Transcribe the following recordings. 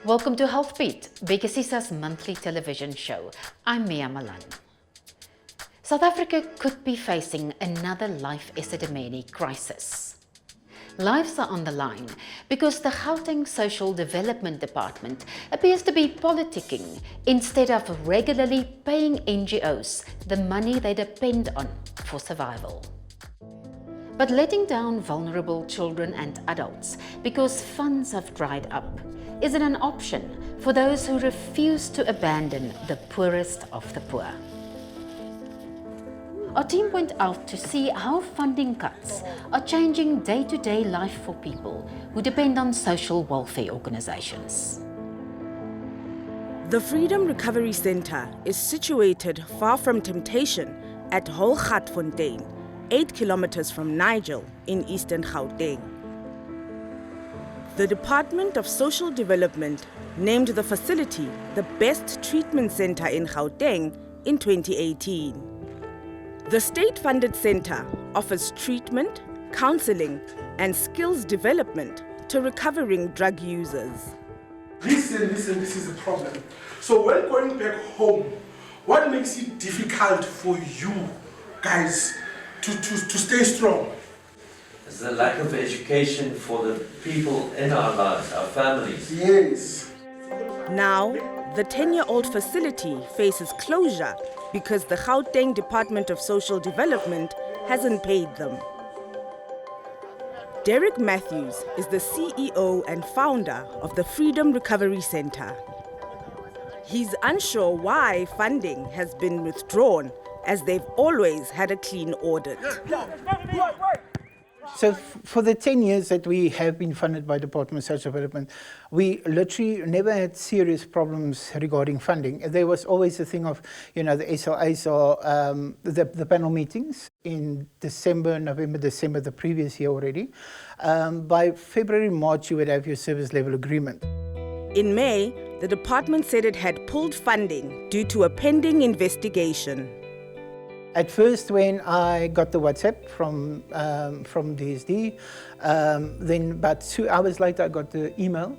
Welcome to Healthbeat, Bekasisa's monthly television show. I'm Mia Malan. South Africa could be facing another life esidimeni crisis. Lives are on the line because the Gauteng Social Development Department appears to be politicking instead of regularly paying NGOs the money they depend on for survival. But letting down vulnerable children and adults because funds have dried up isn't an option for those who refuse to abandon the poorest of the poor. Our team went out to see how funding cuts are changing day-to-day life for people who depend on social welfare organizations. The Freedom Recovery Centre is situated far from temptation at Gauteng, 8 kilometers from Nigel in eastern Gauteng. The Department of Social Development named the facility the best treatment centre in Gauteng in 2018. The state-funded centre offers treatment, counselling and skills development to recovering drug users. Listen, this is the problem. So when going back home, what makes it difficult for you guys to stay strong? It's the lack of education for the people in our lives, our families. Yes. Now, the 10-year-old facility faces closure because the Gauteng Department of Social Development hasn't paid them. Derek Matthews is the CEO and founder of the Freedom Recovery Centre. He's unsure why funding has been withdrawn, as they've always had a clean audit. So for the 10 years that we have been funded by Department of Social Development, we literally never had serious problems regarding funding. There was always a thing of, the SLAs or the panel meetings in November, December, the previous year already. By February, March, you would have your service level agreement. In May, the department said it had pulled funding due to a pending investigation. At first, when I got the WhatsApp from DSD, then about 2 hours later I got the email,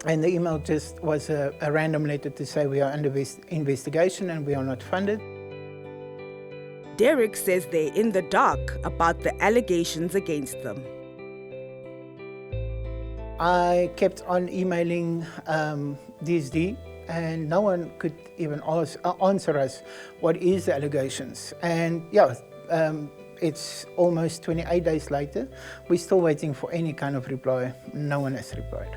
and the email just was a random letter to say we are under investigation and we are not funded. Derek says they're in the dark about the allegations against them. I kept on emailing DSD, and no one could even answer us what is the allegations. And it's almost 28 days later. We're still waiting for any kind of reply. No one has replied.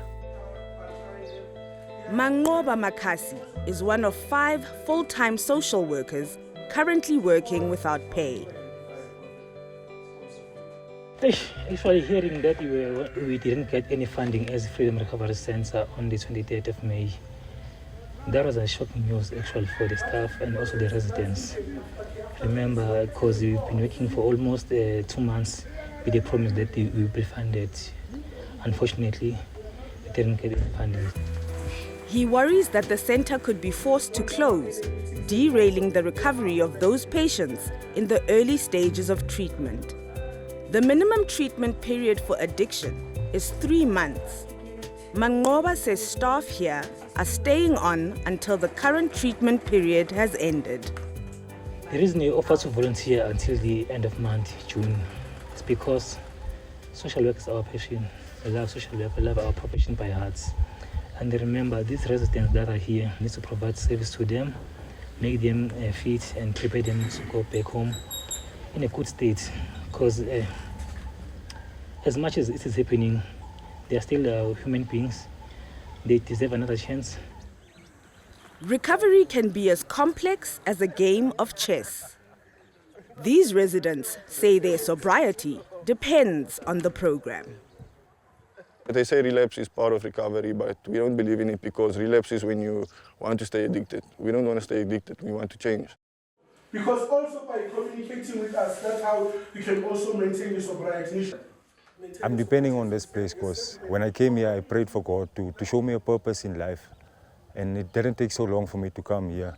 Mangoba Makasi is one of 5 full-time social workers currently working without pay. Actually, hearing that we didn't get any funding as Freedom Recovery Centre on the 23rd of May, that was a shocking news actually for the staff and also the residents. Remember, because we've been working for almost 2 months with the promise that we will be funded. Unfortunately, we didn't get any funding. He worries that the centre could be forced to close, derailing the recovery of those patients in the early stages of treatment. The minimum treatment period for addiction is 3 months. Mangoba says staff here are staying on until the current treatment period has ended. The reason we offer to volunteer until the end of month, June, is because social work is our passion. We love social work, we love our profession by heart. And remember, these residents that are here need to provide service to them, make them fit and prepare them to go back home in a good state. Because as much as it is happening, they are still human beings. They deserve another chance. Recovery can be as complex as a game of chess. These residents say their sobriety depends on the program. They say relapse is part of recovery, but we don't believe in it because relapse is when you want to stay addicted. We don't want to stay addicted, we want to change. Because also by communicating with us, that's how we can also maintain the sobriety. I'm depending on this place because when I came here, I prayed for God to show me a purpose in life. And it didn't take so long for me to come here.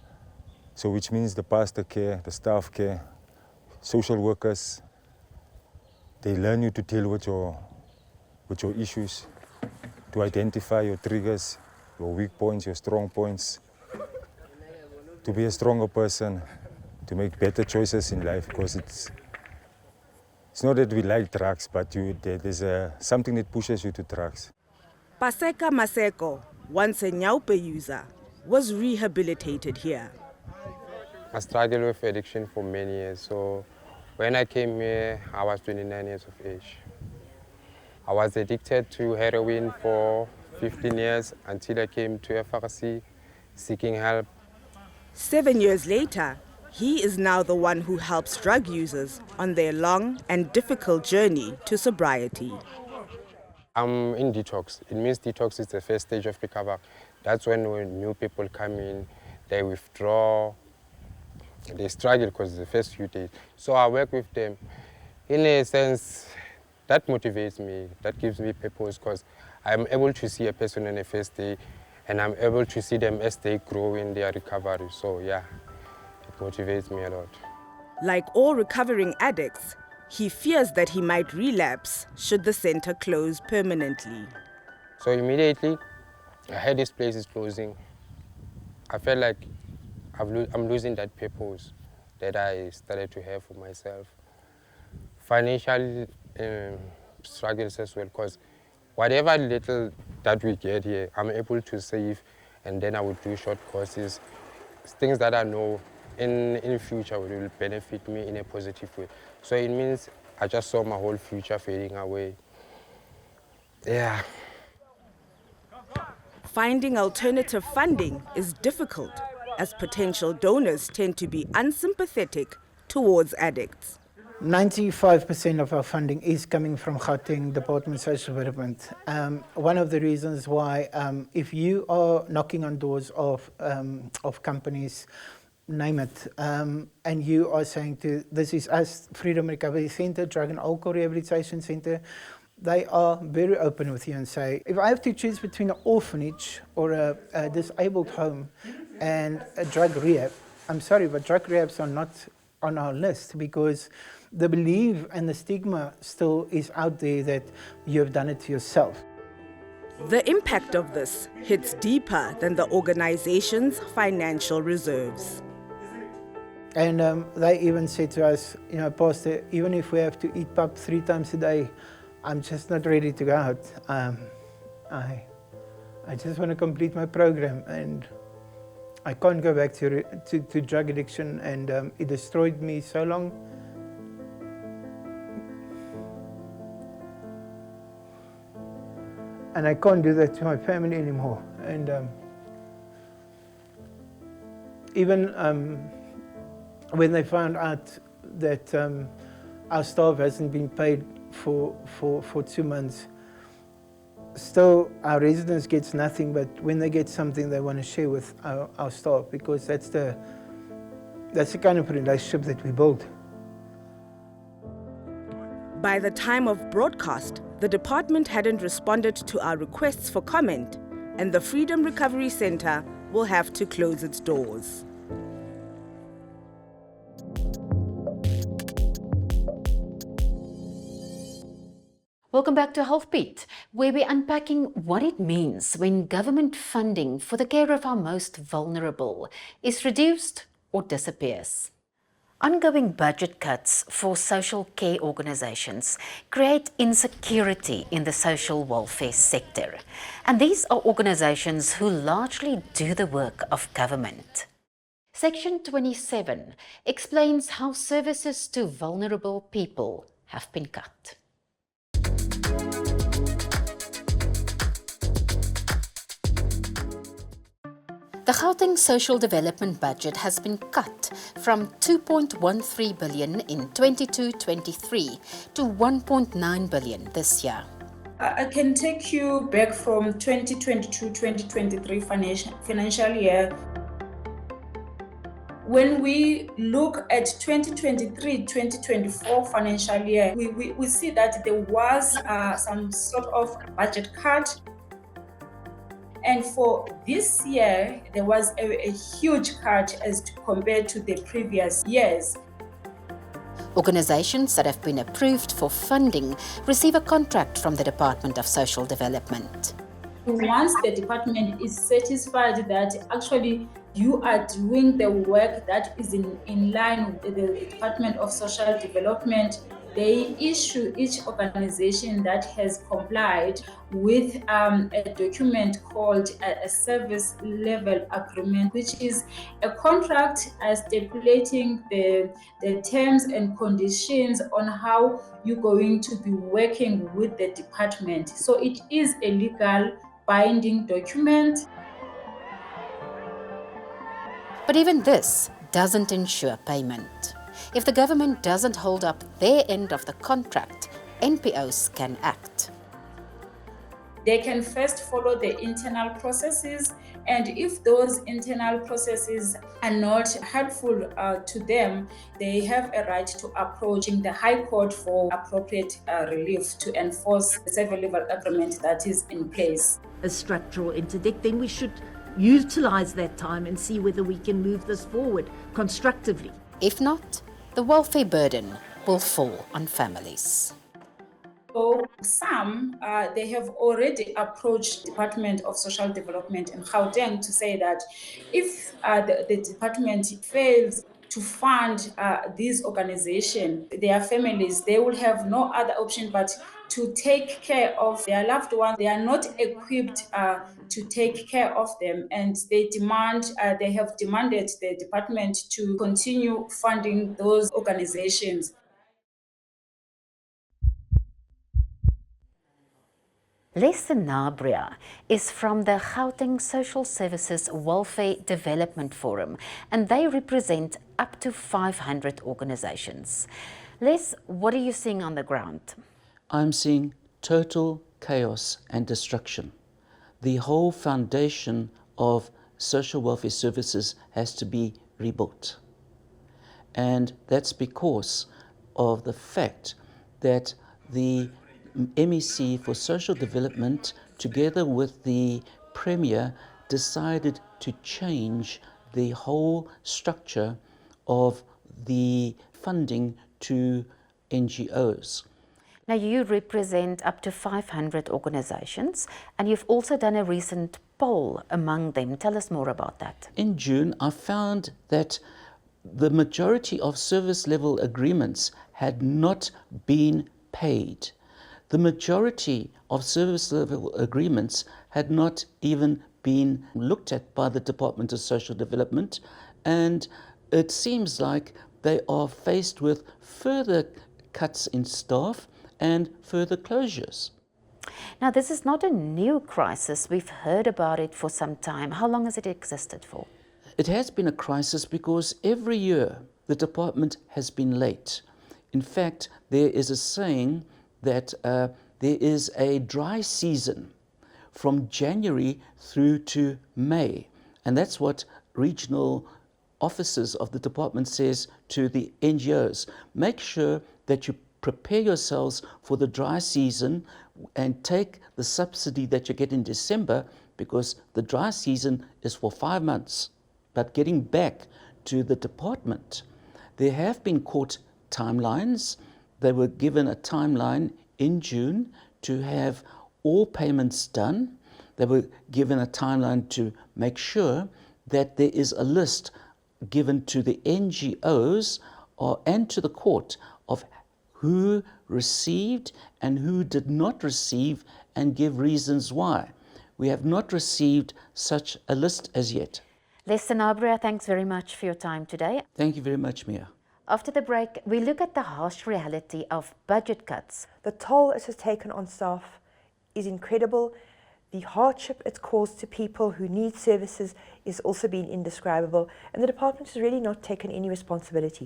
So which means the pastor care, the staff care, social workers, they learn you to deal with your issues, to identify your triggers, your weak points, your strong points, to be a stronger person, to make better choices in life, because it's not that we like drugs, but there's something that pushes you to drugs. Paseka Maseko, once a Nyaupe user, was rehabilitated here. I struggled with addiction for many years, so when I came here, I was 29 years of age. I was addicted to heroin for 15 years until I came to FRC seeking help. 7 years later, he is now the one who helps drug users on their long and difficult journey to sobriety. I'm in detox. It means detox is the first stage of recovery. That's when new people come in, they withdraw, they struggle because it's the first few days. So I work with them. In a sense, that motivates me, that gives me purpose, because I'm able to see a person on the first day and I'm able to see them as they grow in their recovery. So yeah, it motivates me a lot. Like all recovering addicts, he fears that he might relapse should the center close permanently. So immediately, I heard this place is closing. I felt like I'm losing that purpose that I started to have for myself. Financial struggles as well, because whatever little that we get here, I'm able to save, and then I would do short courses, things that I know in future will benefit me in a positive way. So it means I just saw my whole future fading away. Yeah. Finding alternative funding is difficult, as potential donors tend to be unsympathetic towards addicts. 95% of our funding is coming from Gauteng Department of Social Development. One of the reasons why, if you are knocking on doors of companies, name it, and you are saying this is us, Freedom Recovery Centre, Drug and Alcohol Rehabilitation Centre, they are very open with you and say, if I have to choose between an orphanage or a disabled home and a drug rehab, I'm sorry, but drug rehabs are not on our list, because the belief and the stigma still is out there that you have done it to yourself. The impact of this hits deeper than the organization's financial reserves. And they even said to us, you know, Pastor, even if we have to eat pap 3 times a day, I'm just not ready to go out. I just want to complete my program, and I can't go back to drug addiction, and it destroyed me so long. And I can't do that to my family anymore. And even when they found out that our staff hasn't been paid for 2 months, still our residents gets nothing, but when they get something they want to share with our staff, because that's the kind of relationship that we build. By the time of broadcast, the department hadn't responded to our requests for comment, and the Freedom Recovery Centre will have to close its doors. Welcome back to Healthbeat, where we're unpacking what it means when government funding for the care of our most vulnerable is reduced or disappears. Ongoing budget cuts for social care organisations create insecurity in the social welfare sector, and these are organisations who largely do the work of government. Section 27 explains how services to vulnerable people have been cut. The Gauteng social development budget has been cut from 2.13 billion in 22-23 to 1.9 billion this year. I can take you back from 2022-2023 financial year. When we look at 2023-2024 financial year, we see that there was some sort of budget cut. And for this year, there was a huge cut as compared to the previous years. Organisations that have been approved for funding receive a contract from the Department of Social Development. Once the department is satisfied that actually you are doing the work that is in line with the Department of Social Development, they issue each organization that has complied with a document called a service level agreement, which is a contract stipulating the terms and conditions on how you're going to be working with the department. So it is a legal binding document. But even this doesn't ensure payment. If the government doesn't hold up their end of the contract, NPOs can act. They can first follow the internal processes, and if those internal processes are not helpful to them, they have a right to approaching the High Court for appropriate relief to enforce the service level agreement that is in place. A structural interdict, then we should utilize that time and see whether we can move this forward constructively. If not, the welfare burden will fall on families. So some, they have already approached Department of Social Development in Gauteng to say that if the department fails to fund these organizations, their families, they will have no other option but to take care of their loved ones. They are not equipped to take care of them, and they have demanded the department to continue funding those organizations. Les Sanabria is from the Gauteng Social Services Welfare Development Forum, and they represent up to 500 organizations. Les, what are you seeing on the ground? I'm seeing total chaos and destruction. The whole foundation of social welfare services has to be rebuilt. And that's because of the fact that the MEC for Social Development, together with the Premier, decided to change the whole structure of the funding to NGOs. Now, you represent up to 500 organizations, and you've also done a recent poll among them. Tell us more about that. In June, I found that the majority of service level agreements had not been paid. The majority of service level agreements had not even been looked at by the Department of Social Development, and it seems like they are faced with further cuts in staff and further closures. Now, this is not a new crisis. We've heard about it for some time. How long has it existed for? It has been a crisis because every year the department has been late. In fact, there is a saying that there is a dry season from January through to May. And that's what regional officers of the department says to the NGOs. Make sure that you prepare yourselves for the dry season and take the subsidy that you get in December, because the dry season is for 5 months. But getting back to the department, there have been court timelines. They were given a timeline in June to have all payments done. They were given a timeline to make sure that there is a list given to the NGOs and to the court of who received and who did not receive, and give reasons why. We have not received such a list as yet. Les Sanabria, thanks very much for your time today. Thank you very much, Mia. After the break, we look at the harsh reality of budget cuts. The toll it has taken on staff is incredible. The hardship it's caused to people who need services is also been indescribable, and the department has really not taken any responsibility.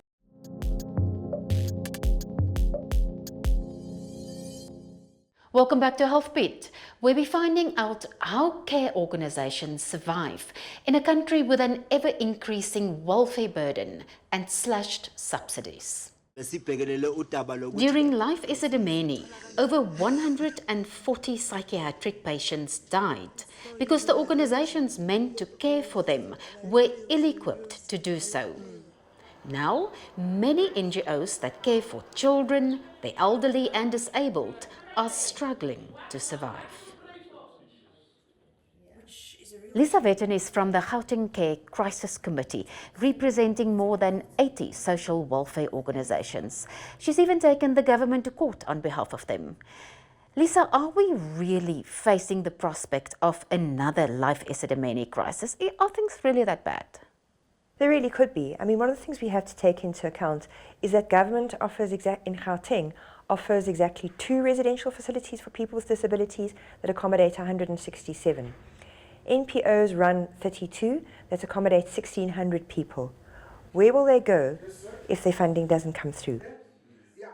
Welcome back to Healthbeat, where we're finding out how care organizations survive in a country with an ever-increasing welfare burden and slashed subsidies. During Life Esidimeni, over 140 psychiatric patients died because the organizations meant to care for them were ill-equipped to do so. Now, many NGOs that care for children, the elderly and disabled are struggling to survive. Lisa Vetten is from the Gauteng Care Crisis Committee, representing more than 80 social welfare organisations. She's even taken the government to court on behalf of them. Lisa, are we really facing the prospect of another life Esidimeni crisis? Are things really that bad? There really could be. I mean, one of the things we have to take into account is that government offers in Gauteng offers exactly 2 residential facilities for people with disabilities that accommodate 167. NPOs run 32 that accommodate 1,600 people. Where will they go if their funding doesn't come through?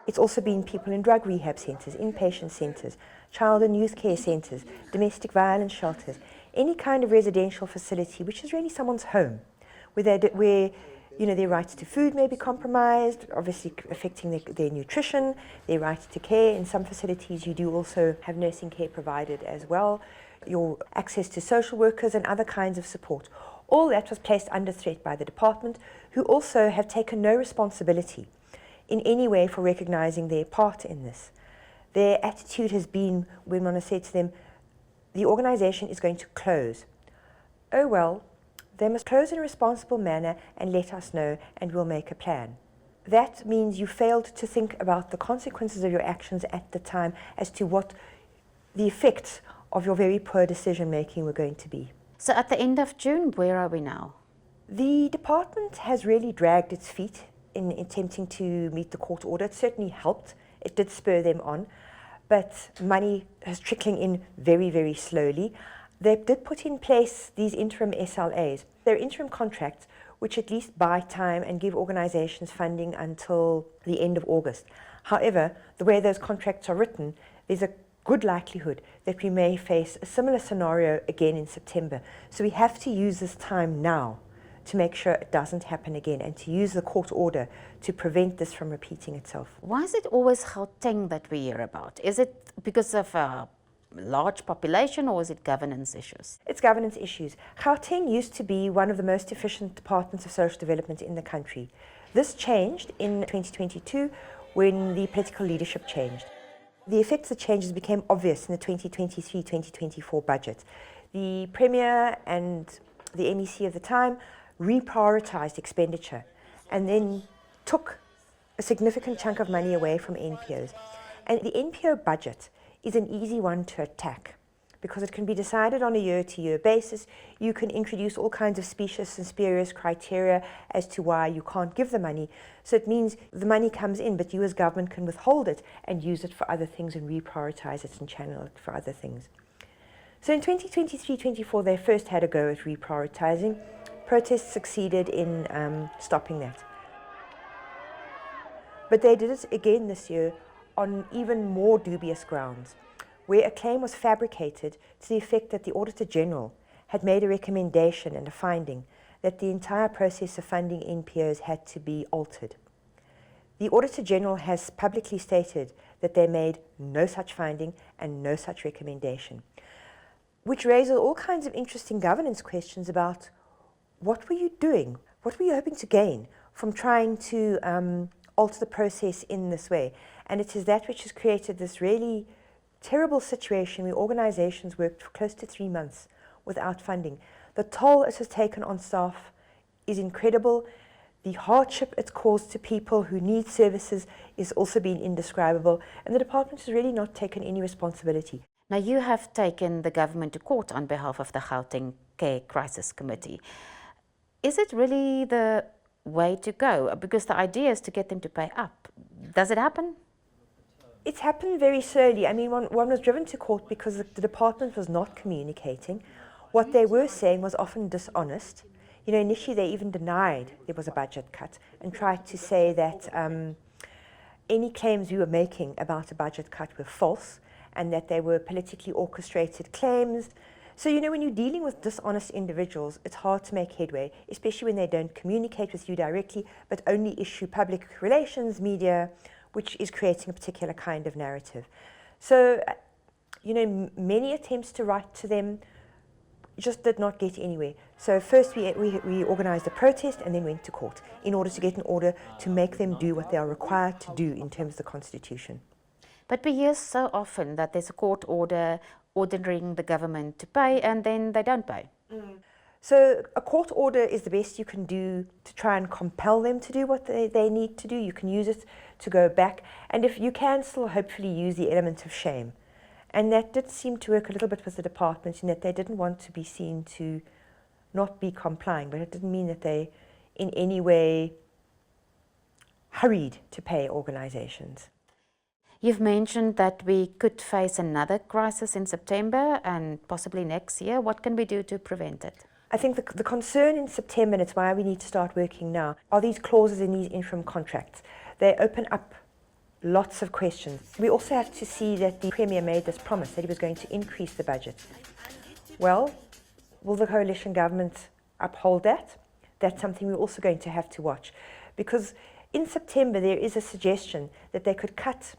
It's also been people in drug rehab centres, inpatient centres, child and youth care centres, domestic violence shelters, any kind of residential facility which is really someone's home, where their rights to food may be compromised, obviously affecting their nutrition, their rights to care. In some facilities you do also have nursing care provided as well, your access to social workers and other kinds of support. All that was placed under threat by the department, who also have taken no responsibility in any way for recognising their part in this. Their attitude has been, when one has said to them, the organisation is going to close. Oh well, they must close in a responsible manner and let us know, and we'll make a plan. That means you failed to think about the consequences of your actions at the time as to what the effects of your very poor decision making were going to be. So at the end of June, where are we now? The department has really dragged its feet in attempting to meet the court order. It certainly helped. It did spur them on, but money is trickling in very, very slowly. They did put in place these interim SLAs. They're interim contracts which at least buy time and give organisations funding until the end of August. However, the way those contracts are written, there's a good likelihood that we may face a similar scenario again in September. So we have to use this time now to make sure it doesn't happen again, and to use the court order to prevent this from repeating itself. Why is it always Gauteng that we hear about? Is it because of a large population, or is it governance issues? It's governance issues. Gauteng used to be one of the most efficient departments of social development in the country. This changed in 2022 when the political leadership changed. The effects of changes became obvious in the 2023-2024 budget. The Premier and the MEC of the time reprioritised expenditure and then took a significant chunk of money away from NPOs. And the NPO budget is an easy one to attack because it can be decided on a year-to-year basis. You can introduce all kinds of specious and spurious criteria as to why you can't give the money. So it means the money comes in, but you as government can withhold it and use it for other things and reprioritise it and channel it for other things. So in 2023-24, they first had a go at reprioritising. Protests succeeded in stopping that. But they did it again this year on even more dubious grounds, where a claim was fabricated to the effect that the Auditor General had made a recommendation and a finding that the entire process of funding NPOs had to be altered. The Auditor General has publicly stated that they made no such finding and no such recommendation, which raises all kinds of interesting governance questions about what were you doing? What were you hoping to gain from trying to alter the process in this way? And it is that which has created this really terrible situation where organisations worked for close to 3 months without funding. The toll it has taken on staff is incredible. The hardship it's caused to people who need services is also been indescribable, and the department has really not taken any responsibility. Now, you have taken the government to court on behalf of the Gauteng Care Crisis Committee. Is it really the way to go? Because the idea is to get them to pay up. Does it happen? It's happened very slowly. I mean, one was driven to court because the department was not communicating. What they were saying was often dishonest. You know, initially they even denied there was a budget cut and tried to say that any claims we were making about a budget cut were false and that they were politically orchestrated claims. So, you know, when you're dealing with dishonest individuals, it's hard to make headway, especially when they don't communicate with you directly, but only issue public relations media, which is creating a particular kind of narrative. So, you know, many attempts to write to them just did not get anywhere. So first we organised a protest and then went to court in order to get an order to make them do what they are required to do in terms of the Constitution. But we hear so often that there's a court order ordering the government to pay and then they don't pay. So a court order is the best you can do to try and compel them to do what they need to do. You can use it to go back. And if you can still hopefully use the element of shame. And that did seem to work a little bit with the department in that they didn't want to be seen to not be complying, but it didn't mean that they in any way hurried to pay organizations. You've mentioned that we could face another crisis in September and possibly next year. What can we do to prevent it? I think the concern in September, and it's why we need to start working now, are these clauses in these interim contracts. They open up lots of questions. We also have to see that the Premier made this promise that he was going to increase the budget. Well, will the coalition government uphold that? That's something we're also going to have to watch. Because in September there is a suggestion that they could cut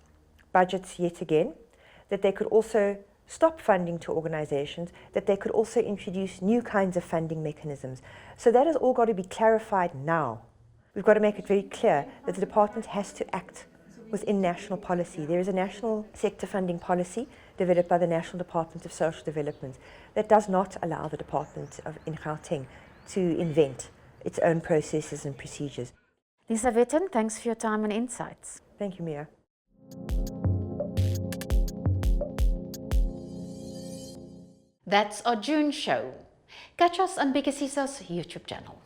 budgets yet again, that they could also stop funding to organizations, that they could also introduce new kinds of funding mechanisms. So that has all got to be clarified now. We've got to make it very clear that the department has to act within national policy. There is a national sector funding policy developed by the National Department of Social Development that does not allow the department in Gauteng to invent its own processes and procedures. Lisa Witten, thanks for your time and insights. Thank you, Mia. That's our June show. Catch us on Big Sisa's YouTube channel.